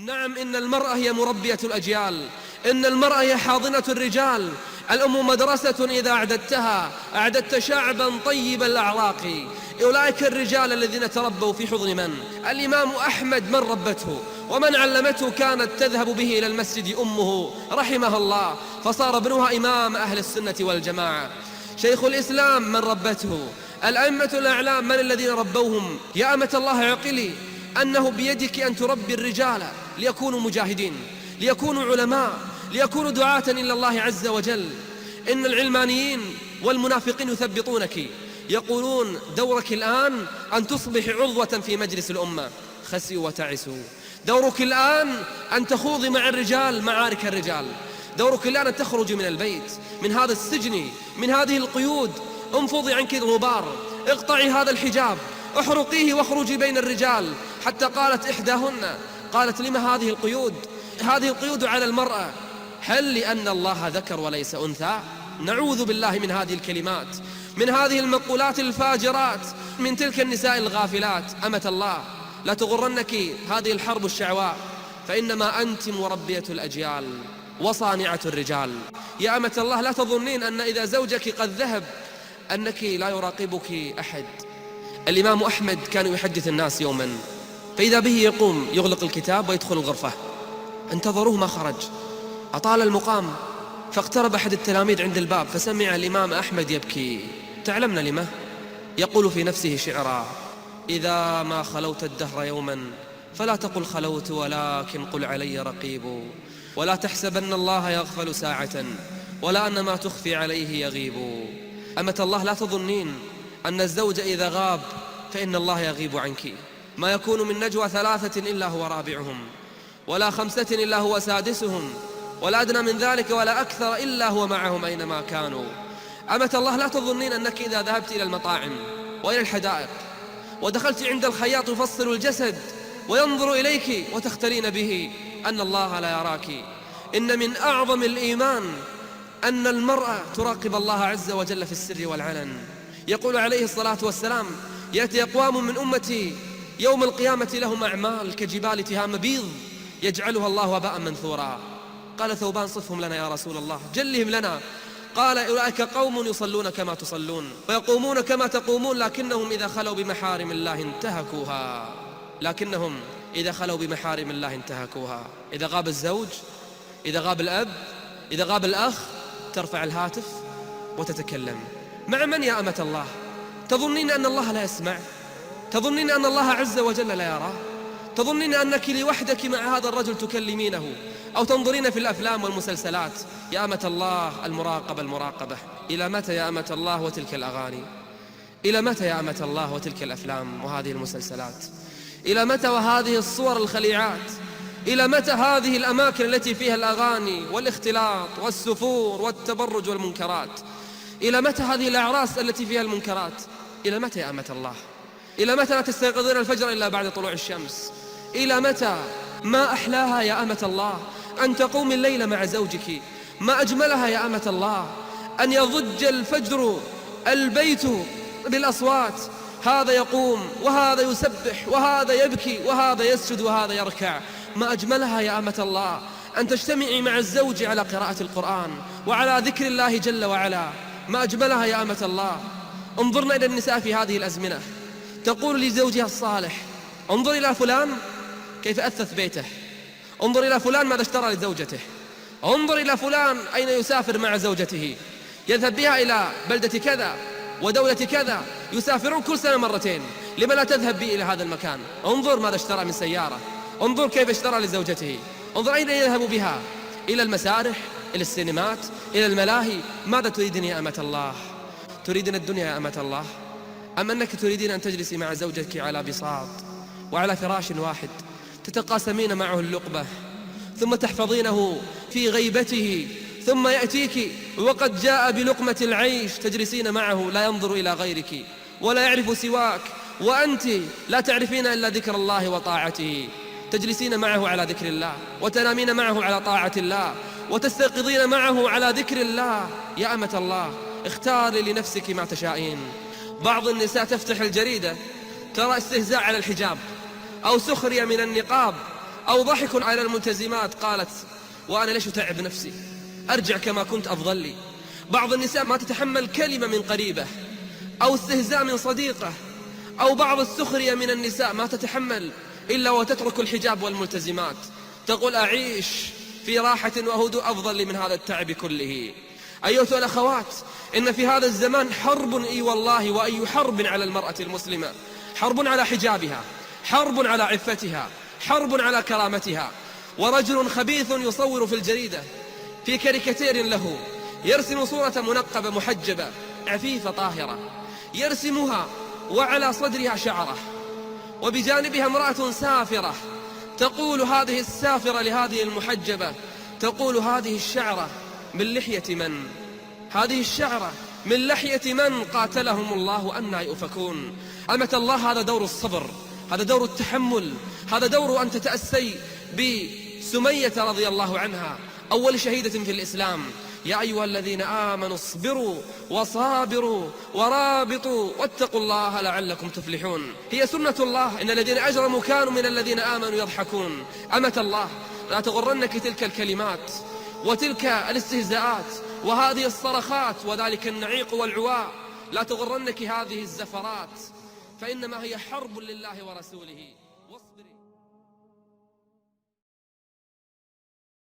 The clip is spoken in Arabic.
نعم، إن المرأة هي مربية الأجيال، إن المرأة هي حاضنة الرجال. الأم مدرسة إذا أعددتها أعددت شعبا طيب الأعراق. أولئك الرجال الذين تربوا في حضن من؟ الإمام أحمد من ربته ومن علمته؟ كانت تذهب به إلى المسجد أمه رحمها الله، فصار ابنها إمام أهل السنة والجماعة. شيخ الإسلام من ربته؟ الأئمة الأعلام من الذين ربوهم؟ يا أمة الله اعقلي أنه بيدك أن تربي الرجال ليكونوا مجاهدين، ليكونوا علماء، ليكونوا دعاة إلى الله عز وجل. إن العلمانيين والمنافقين يثبطونك، يقولون دورك الآن أن تصبح عضوة في مجلس الأمة. خسئوا وتعسوا. دورك الآن أن تخوضي مع الرجال معارك الرجال. دورك الآن أن تخرج من البيت، من هذا السجن، من هذه القيود. انفضي عنك الغبار، اقطعي هذا الحجاب، احرقيه واخرجي بين الرجال. حتى قالت إحداهن، قالت: لما هذه القيود؟ هذه القيود على المرأة. هل لأن الله ذكر وليس أنثى؟ نعوذ بالله من هذه الكلمات، من هذه المقولات الفاجرات، من تلك النساء الغافلات. أمة الله، لا تغرنك هذه الحرب الشعواء، فإنما أنت مربية الأجيال وصانعة الرجال. يا أمة الله، لا تظنين أن إذا زوجك قد ذهب أنك لا يراقبك أحد. الإمام أحمد كان يحدث الناس يوما، فإذا به يقوم يغلق الكتاب ويدخل الغرفة. انتظروه ما خرج، أطال المقام، فاقترب أحد التلاميذ عند الباب فسمع الإمام أحمد يبكي. تعلمنا لما؟ يقول في نفسه شعرا: إذا ما خلوت الدهر يوما فلا تقل خلوت، ولكن قل علي رقيب. ولا تحسبن الله يغفل ساعة، ولا أن ما تخفي عليه يغيب. أمة الله، لا تظنين أن الزوج إذا غاب فإن الله يغيب عنك. ما يكون من نجوى ثلاثة إلا هو رابعهم، ولا خمسة إلا هو سادسهم، ولا أدنى من ذلك ولا أكثر إلا هو معهم أينما كانوا. أمة الله، لا تظنين أنك إذا ذهبت إلى المطاعم وإلى الحدائق ودخلت عند الخياط يفصل الجسد وينظر إليك وتختلين به أن الله لا يراك. إن من أعظم الإيمان أن المرأة تراقب الله عز وجل في السر والعلن. يقول عليه الصلاة والسلام: يأتي أقوام من أمتي يوم القيامة لهم أعمال كجبال تهام بيض يجعلها الله وباء منثورا. قال ثوبان: صفهم لنا يا رسول الله، جلهم لنا. قال: أولئك قوم يصلون كما تصلون ويقومون كما تقومون، لكنهم إذا خلوا بمحارم الله انتهكوها. لكنهم إذا خلوا بمحارم الله انتهكوها. إذا غاب الزوج، إذا غاب الأب، إذا غاب الأخ، ترفع الهاتف وتتكلم. مع من يا أمة الله؟ تظنين أن الله لا يسمع؟ تظنين أن الله عز وجل لا يرى؟ تظنين أنك لوحدك مع هذا الرجل تكلمينه أو تنظرين في الأفلام والمسلسلات؟ يا أمة الله، المراقبة. إلى متى يا أمة الله وتلك الأغاني؟ إلى متى يا أمة الله وتلك الأفلام وهذه المسلسلات؟ إلى متى وهذه الصور الخليعات؟ إلى متى هذه الأماكن التي فيها الأغاني والاختلاط والسفور والتبرج والمنكرات؟ إلى متى هذه الأعراس التي فيها المنكرات؟ إلى متى يا أمة الله؟ إلى متى لا تستيقظين الفجر إلا بعد طلوع الشمس؟ إلى متى؟ ما أحلاها يا أمة الله أن تقوم الليل مع زوجك. ما أجملها يا أمة الله أن يضج الفجر البيت بالأصوات، هذا يقوم وهذا يسبح وهذا يبكي وهذا يسجد وهذا يركع. ما أجملها يا أمة الله أن تجتمعي مع الزوج على قراءة القرآن وعلى ذكر الله جل وعلا. ما أجملها يا أمة الله. انظرنا إلى النساء في هذه الأزمنة، تقول لزوجها الصالح: انظر إلى فلان كيف أثث بيته، انظر إلى فلان ماذا اشترى لزوجته، انظر إلى فلان أين يسافر مع زوجته، يذهب بها إلى بلدة كذا ودولة كذا، يسافرون كل سنة مرتين، لما لا تذهب بي إلى هذا المكان؟ انظر ماذا اشترى من سيارة، انظر كيف اشترى لزوجته، انظر أين يذهب بها، إلى المسارح، إلى السينمات، إلى الملاهي. ماذا تريدين يا أمة الله؟ تريدين الدنيا يا أمة الله؟ أم أنك تريدين أن تجلسي مع زوجك على بساط وعلى فراش واحد تتقاسمين معه اللقمة، ثم تحفظينه في غيبته، ثم يأتيك وقد جاء بلقمة العيش تجلسين معه لا ينظر إلى غيرك ولا يعرف سواك، وأنت لا تعرفين إلا ذكر الله وطاعته، تجلسين معه على ذكر الله وتنامين معه على طاعة الله وتستيقظين معه على ذكر الله. يا أمة الله، اختاري لنفسك ما تشائين. بعض النساء تفتح الجريدة ترى استهزاء على الحجاب أو سخرية من النقاب أو ضحك على الملتزمات قالت وأنا ليش أتعب نفسي، أرجع كما كنت أفضل لي. بعض النساء ما تتحمل كلمة من قريبة أو استهزاء من صديقة أو بعض السخرية من النساء ما تتحمل إلا وتترك الحجاب والملتزمات، تقول أعيش في راحة وهدوء أفضل لي من هذا التعب كله. أيها الأخوات، إن في هذا الزمان حرب، إي والله، وأي حرب على المرأة المسلمة، حرب على حجابها، حرب على عفتها، حرب على كرامتها. ورجل خبيث يصور في الجريدة في كاريكاتير له يرسم صورة منقبة محجبة عفيفة طاهرة، يرسمها وعلى صدرها شعرة وبجانبها امرأة سافرة، تقول هذه السافرة لهذه المحجبة، تقول هذه الشعرة من لحية من؟ هذه الشعرة من لحية من؟ قاتلهم الله أنى يؤفكون. أمة الله، هذا دور الصبر، هذا دور التحمل، هذا دور أن تتأسي بسمية رضي الله عنها أول شهيدة في الإسلام. يا أيها الذين آمنوا اصبروا وصابروا ورابطوا واتقوا الله لعلكم تفلحون. هي سنة الله، إن الذين أجرموا كانوا من الذين آمنوا يضحكون. أمة الله، لا تغرنك تلك الكلمات وتلك الاستهزاءات وهذه الصرخات وذلك النعيق والعواء، لا تغرنك هذه الزفرات، فإنما هي حرب لله ورسوله.